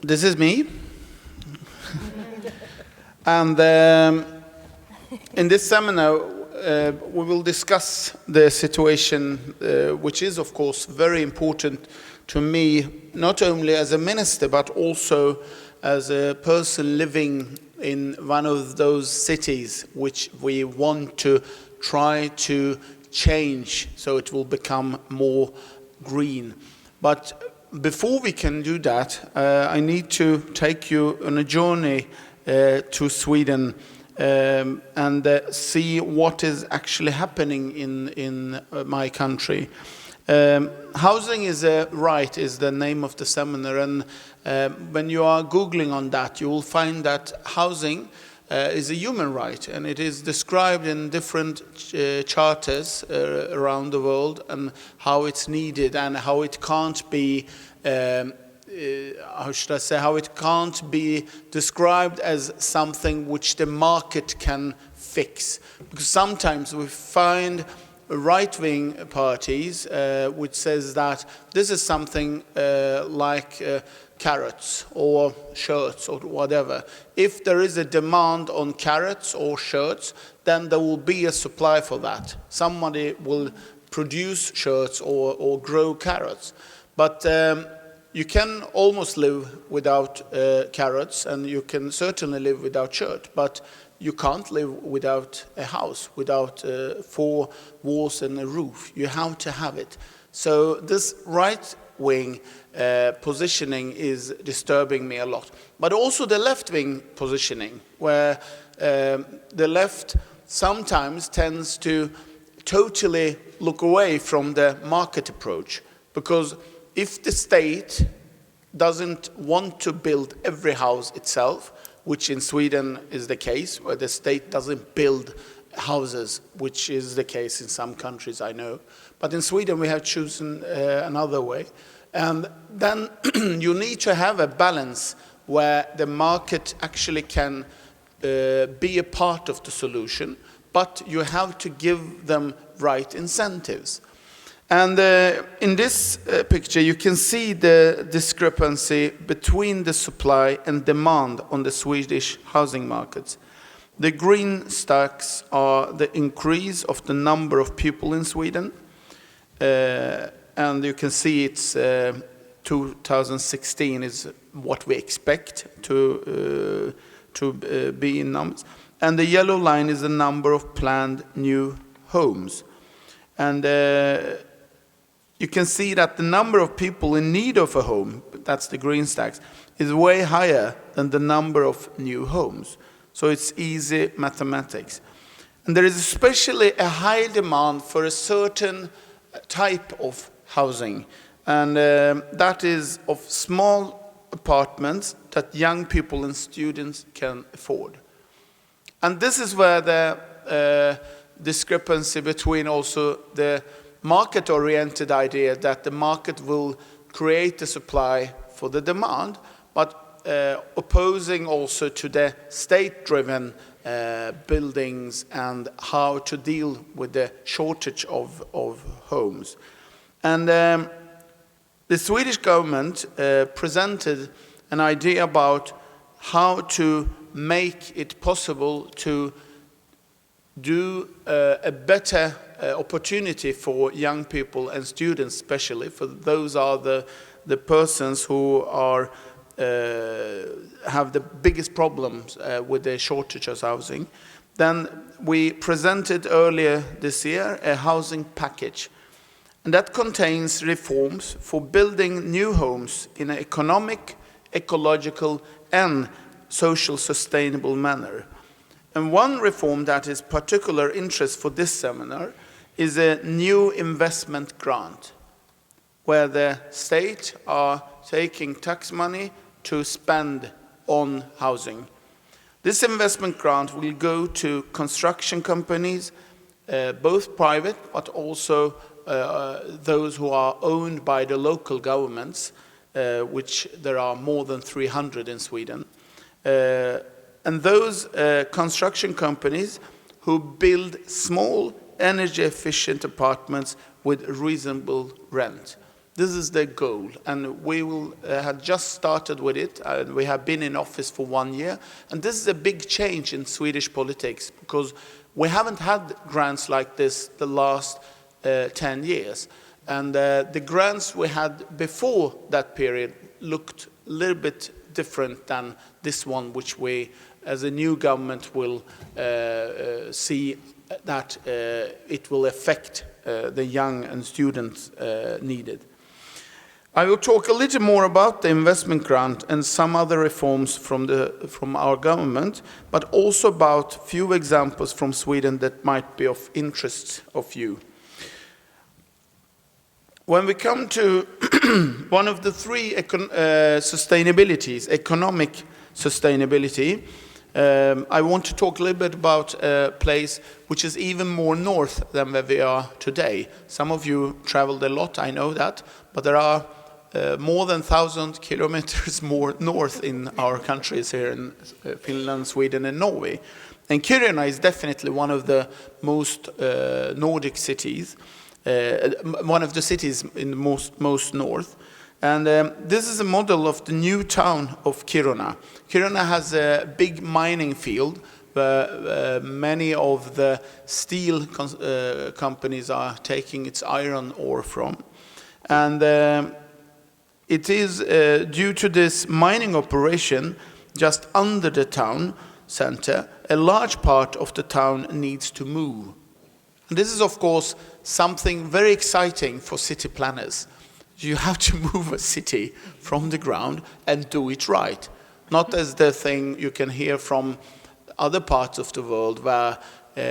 This is me. And in this seminar, we will discuss the situation, which is, of course, very important to me, not only as a minister, but also as a person living in one of those cities which we want to try to change so it will become more green. But before we can do that, I need to take you on a journey to Sweden and see what is actually happening in my country. Housing is a right is the name of the seminar, and when you are Googling on that, you will find that housing is a human right, and it is described in different charters around the world, and how it's needed, and how it can't be how should I say, how it can't be described as something which the market can fix. Because sometimes we find right-wing parties which says that this is something like carrots or shirts or whatever. If there is a demand on carrots or shirts, then there will be a supply for that. Somebody will produce shirts or grow carrots. But you can almost live without carrots, and you can certainly live without shirt, but you can't live without a house, without 4 walls and a roof. You have to have it. So this right-wing positioning is disturbing me a lot. But also the left-wing positioning, where the left sometimes tends to totally look away from the market approach, because if the state doesn't want to build every house itself, which in Sweden is the case, where the state doesn't build houses, which is the case in some countries I know. But in Sweden we have chosen another way. And then you need to have a balance where the market actually can be a part of the solution, but you have to give them right incentives. And in this picture, you can see the discrepancy between the supply and demand on the Swedish housing markets. The green stacks are the increase of the number of people in Sweden. And you can see it's 2016 is what we expect to be in numbers. And the yellow line is the number of planned new homes. And you can see that the number of people in need of a home, that's the green stacks, is way higher than the number of new homes. So it's easy mathematics. And there is especially a high demand for a certain type of housing. And that is of small apartments that young people and students can afford. And this is where the discrepancy between also the market-oriented idea that the market will create the supply for the demand, but opposing also to the state-driven buildings and how to deal with the shortage of homes. And the Swedish government presented an idea about how to make it possible to do a better opportunity for young people and students, especially, for those are the persons who are have the biggest problems with the shortage of housing. Then we presented earlier this year a housing package, and that contains reforms for building new homes in an economic, ecological, and social sustainable manner. And one reform that is particular interest for this seminar is a new investment grant, where the state are taking tax money to spend on housing. This investment grant will go to construction companies, both private, but also those who are owned by the local governments, which there are more than 300 in Sweden. And those construction companies who build small, energy-efficient apartments with reasonable rent. This is the goal, and we will have just started with it. We have been in office for 1 year, and this is a big change in Swedish politics because we haven't had grants like this the last 10 years. And the grants we had before that period looked a little bit different than this one, which we, as a new government, will see that it will affect the young and students needed. I will talk a little more about the investment grant and some other reforms from our government, but also about few examples from Sweden that might be of interest of you. When we come to one of the three sustainabilities, economic sustainability, I want to talk a little bit about a place which is even more north than where we are today. Some of you traveled a lot, I know that, but there are more than 1,000 kilometers more north in our countries here in Finland, Sweden, and Norway. And Kiruna is definitely one of the most Nordic cities, one of the cities in the most north. And this is a model of the new town of Kiruna. Kiruna has a big mining field where many of the steel companies are taking its iron ore from. And it is due to this mining operation just under the town center, a large part of the town needs to move. And this is, of course, something very exciting for city planners. You have to move a city from the ground and do it right. Not as the thing you can hear from other parts of the world where,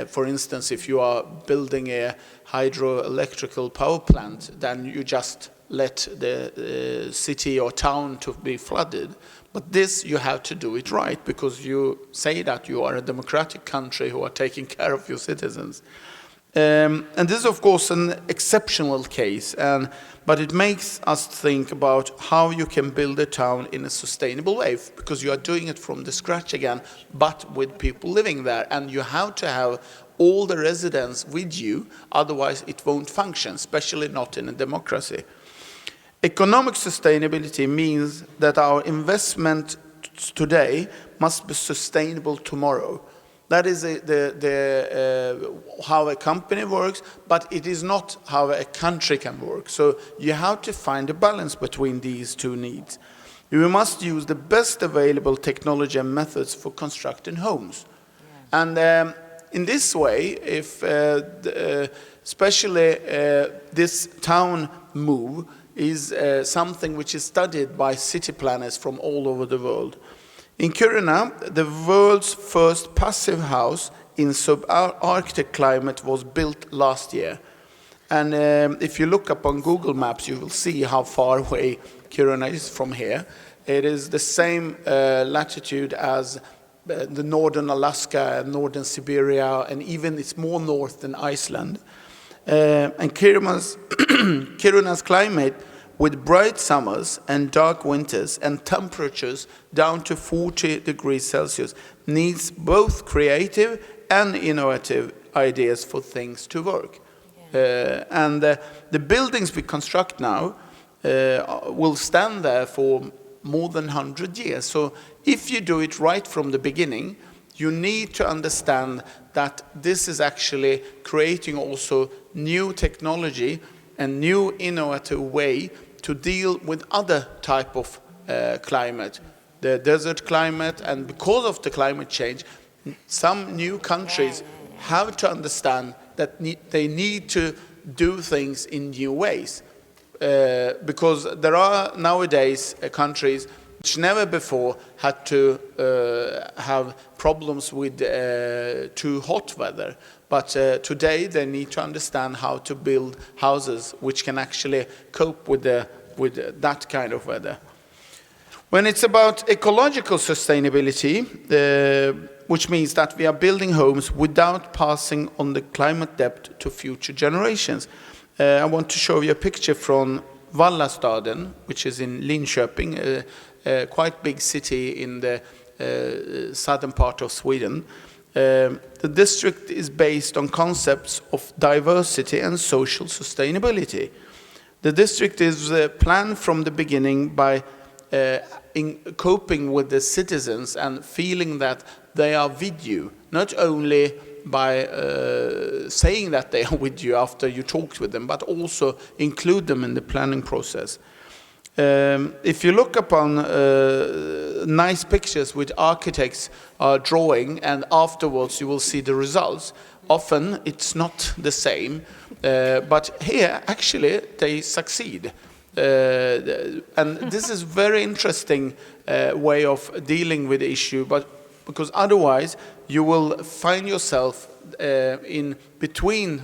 for instance, if you are building a hydroelectrical power plant, then you just let the city or town to be flooded. But this, you have to do it right, because you say that you are a democratic country who are taking care of your citizens. And this is, of course, an exceptional case, but it makes us think about how you can build a town in a sustainable way, because you are doing it from the scratch again, but with people living there. And you have to have all the residents with you, otherwise it won't function, especially not in a democracy. Economic sustainability means that our investment today must be sustainable tomorrow. That is how a company works, but it is not how a country can work. So you have to find a balance between these two needs. You must use the best available technology and methods for constructing homes. Yeah. And in this way, if especially this town move is something which is studied by city planners from all over the world. In Kiruna, the world's first passive house in subarctic climate was built last year. And if you look up on Google Maps, you will see how far away Kiruna is from here. It is the same latitude as the northern Alaska, northern Siberia, and even it's more north than Iceland. And Kiruna's climate, with bright summers and dark winters and temperatures down to 40 degrees Celsius, needs both creative and innovative ideas for things to work. Yeah. And the buildings we construct now will stand there for more than 100 years. So if you do it right from the beginning, you need to understand that this is actually creating also new technology and new innovative way to deal with other type of climate, the desert climate. And because of the climate change, some new countries have to understand that they need to do things in new ways. Because there are nowadays countries which never before had to have problems with too hot weather. But today they need to understand how to build houses which can actually cope with that kind of weather. When it's about ecological sustainability, which means that we are building homes without passing on the climate debt to future generations, I want to show you a picture from Vallastaden, which is in Linköping, a quite big city in the southern part of Sweden. The district is based on concepts of diversity and social sustainability. The district is planned from the beginning by in coping with the citizens and feeling that they are with you, not only by saying that they are with you after you talked with them, but also include them in the planning process. If you look upon nice pictures which architects are drawing and afterwards you will see the results, often it's not the same, but here actually they succeed. And this is very interesting way of dealing with the issue, but because otherwise you will find yourself in between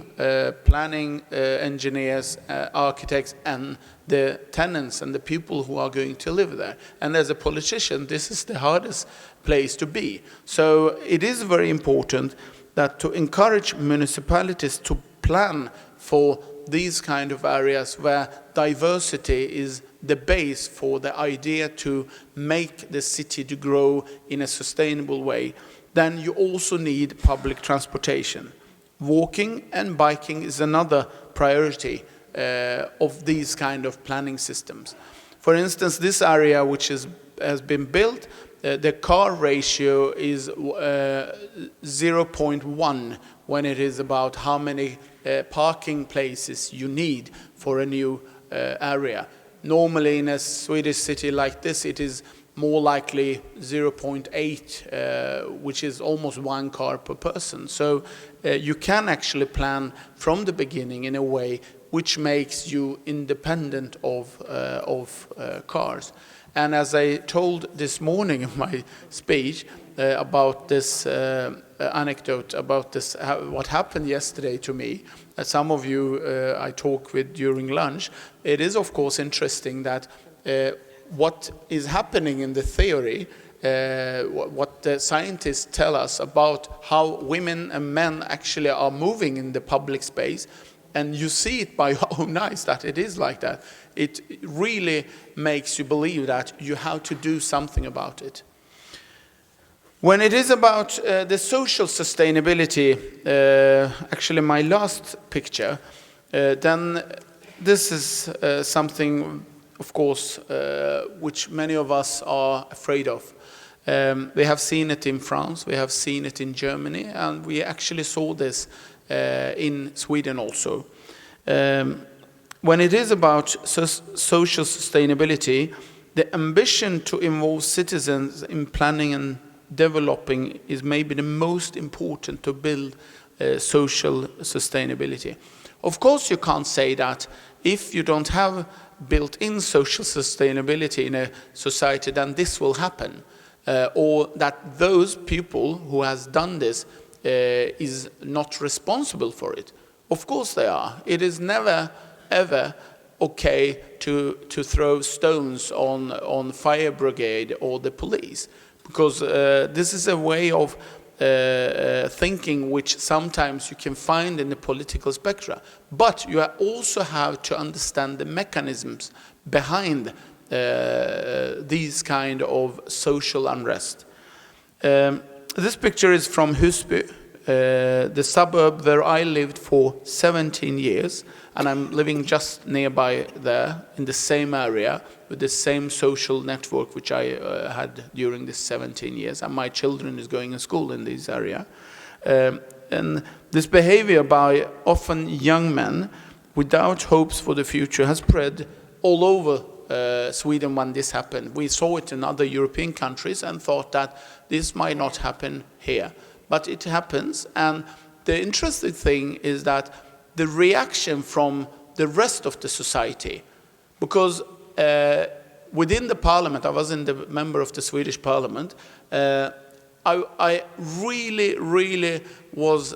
planning engineers, architects, and the tenants and the people who are going to live there. And as a politician, this is the hardest place to be. So it is very important that to encourage municipalities to plan for these kind of areas where diversity is the base for the idea to make the city to grow in a sustainable way. Then you also need public transportation. Walking and biking is another priority of these kind of planning systems. For instance, this area which has been built, the car ratio is 0.1 when it is about how many parking places you need for a new area. Normally in a Swedish city like this, it is more likely 0.8, which is almost 1 car per person. So you can actually plan from the beginning in a way which makes you independent of cars. And as I told this morning in my speech about this anecdote about this, what happened yesterday to me, some of you I talked with during lunch, it is of course interesting that what is happening in the theory, what the scientists tell us about how women and men actually are moving in the public space, and you see it by your own eyes that it is like that. It really makes you believe that you have to do something about it. When it is about the social sustainability, actually my last picture, then this is something, of course, which many of us are afraid of. We have seen it in France, we have seen it in Germany, and we actually saw this in Sweden also. When it is about social sustainability, the ambition to involve citizens in planning and developing is maybe the most important to build social sustainability. Of course, you can't say that if you don't have built-in social sustainability in a society, then this will happen, or that those people who has done this is not responsible for it. Of course they are. It is never ever okay to throw stones on fire brigade or the police, because this is a way of thinking which sometimes you can find in the political spectra. But you also have to understand the mechanisms behind these kind of social unrest. This picture is from Husby, the suburb where I lived for 17 years, and I'm living just nearby there in the same area with the same social network which I had during this 17 years, and my children is going to school in this area. And this behavior by often young men without hopes for the future has spread all over Sweden when this happened. We saw it in other European countries and thought that this might not happen here. But it happens, and the interesting thing is that the reaction from the rest of the society, because within the parliament, I was in the member of the Swedish parliament, I really was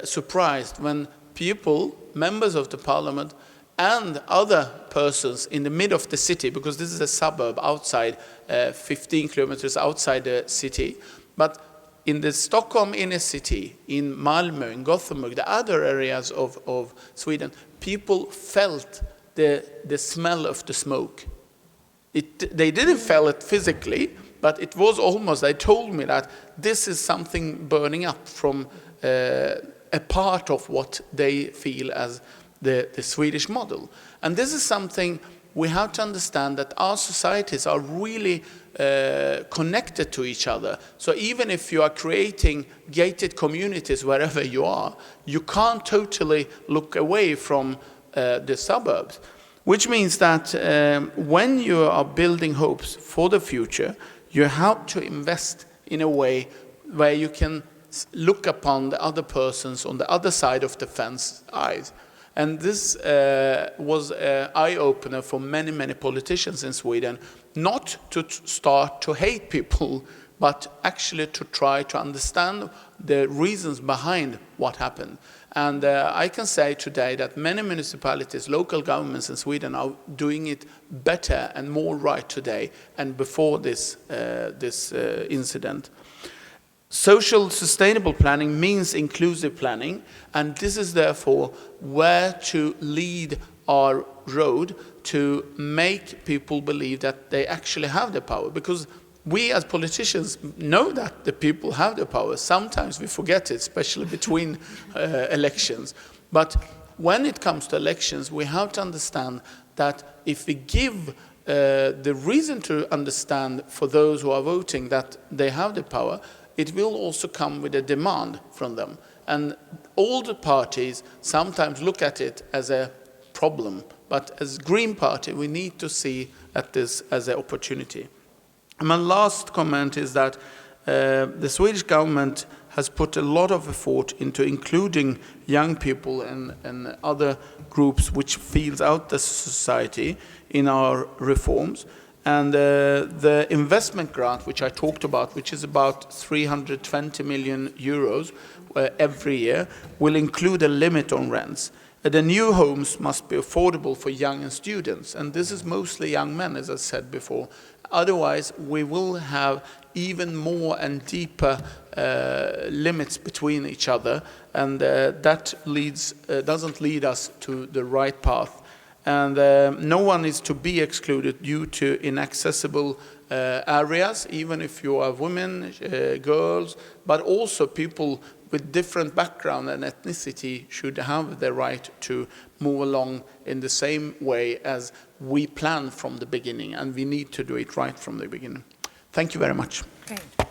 surprised when people, members of the parliament, and other persons in the middle of the city, because this is a suburb outside, 15 kilometers outside the city, but in the Stockholm inner city, in Malmö, in Gothenburg, the other areas of Sweden, people felt the smell of the smoke. They didn't feel it physically, but it was almost, they told me that this is something burning up from a part of what they feel as the Swedish model. And this is something we have to understand, that our societies are really connected to each other. So even if you are creating gated communities wherever you are, you can't totally look away from the suburbs. Which means that when you are building hopes for the future, you have to invest in a way where you can look upon the other persons on the other side of the fence eyes. And this was an eye-opener for many, many politicians in Sweden, not to start to hate people, but actually to try to understand the reasons behind what happened. And I can say today that many municipalities, local governments in Sweden are doing it better and more right today and before this incident. Social sustainable planning means inclusive planning, and this is therefore where to lead our road to make people believe that they actually have the power. Because we as politicians know that the people have the power. Sometimes we forget it, especially between elections. But when it comes to elections, we have to understand that if we give the reason to understand for those who are voting that they have the power, it will also come with a demand from them. And all the parties sometimes look at it as a problem. But as Green Party, we need to see at this as an opportunity. And my last comment is that the Swedish government has put a lot of effort into including young people and other groups which feels out the society in our reforms. And the investment grant, which I talked about, which is about 320 million euros every year, will include a limit on rents. The new homes must be affordable for young students, and this is mostly young men, as I said before. Otherwise, we will have even more and deeper limits between each other, and that doesn't lead us to the right path. And no one is to be excluded due to inaccessible areas, even if you are women, girls, but also people with different background and ethnicity should have the right to move along in the same way as we planned from the beginning, and we need to do it right from the beginning. Thank you very much. Great.